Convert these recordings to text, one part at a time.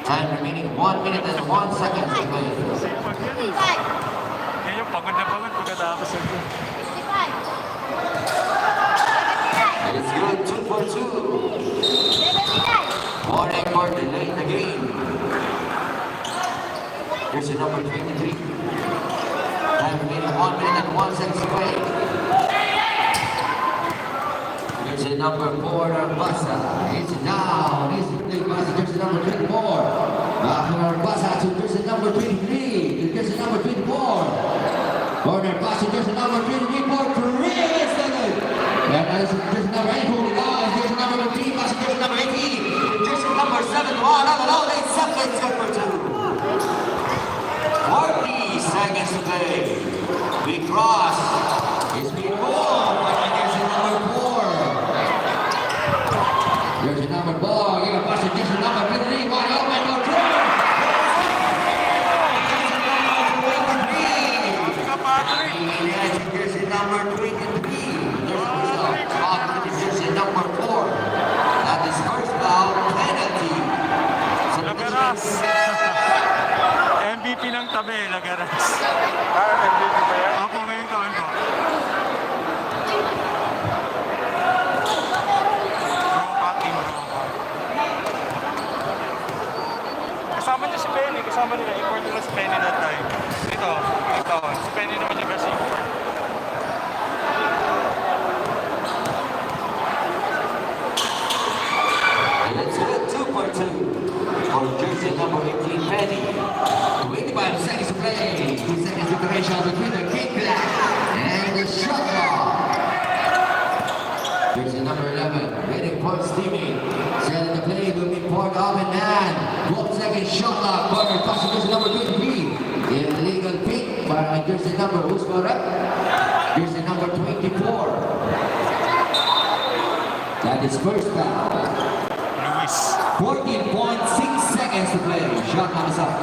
Time remaining 1 minute and 1 second to play. Yan yung pagod na pagod pagkatapos ito. It's good, 2 for 2. Warning for delay the game. Here's your number 23. Time remaining 1 minute and 1 second to play. Here's your number 4, Arbasa. It's down. He's playing pass. Here's your number 24. After Arbasa to jersey number 23. Here's your number 24. Corner pass to jersey number 23 for Chris David. And that's jersey number 8 holding on. Jersey number 3 pass to jersey number 18. Jersey number 7. One out of 8 seconds. Number 2. 40 seconds to play. Big cross. It's been goal by jersey number 4. Jersey number 4. Give a pass to jersey number 23. Wide open for Chris. Jersey number 23. Jersey number 4. That is first down penalty. Lagaras. MVP ng tabi, Lagaras. MVP ba yan? Ako ngayon taon ko. Kasama niya si Penny, kasama nila. Import nila si Penny that time. Ito, si Penny naman yung receiver. Let's go 2 for 2 for jersey number 18, Penny. 25 seconds to play. 2 seconds separation between the kick and the shot clock. Jersey number 11, waiting for Stevie. Set the play will be poured off and down. 12 seconds shot clock. Corner pass to jersey number 23. Illegal kick by jersey number, who's correct? Jersey number 24. That is first down. Luis. 14.6 seconds to play. Shot clock is up.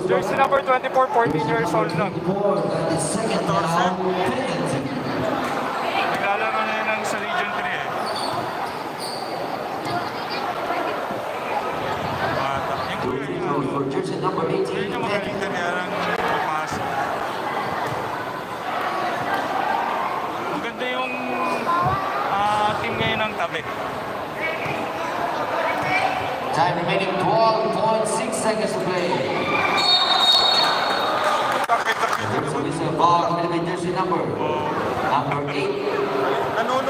Jersey number 24, 14 years old lang. That is second down penalty. Naglalaro na yun ng sa Region 3 eh. Bata. Yung kuya niya. For jersey number 18, Yun yung magaling na niyarang papasok. Maganda yung team ngayon ng tabi. Time remaining 12.6 seconds to play. This is a ball committed by jersey number 8.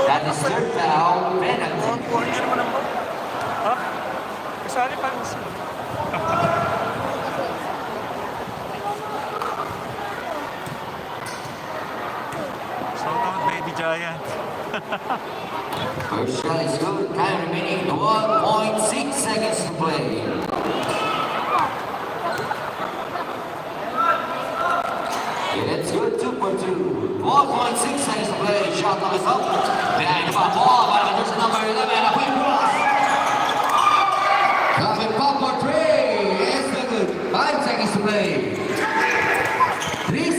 That is third down penalty. Ha? Kasali pa rin siya. Shout out Baby Giant. First shot is good. Time remaining 1.6 seconds to play. It's good, 2 for 2. 1.6 seconds to play. Shot clock is up. Behind the ball by jersey number 11. A quick cross. Coming pop for 3. It's good. 5 seconds to play. 3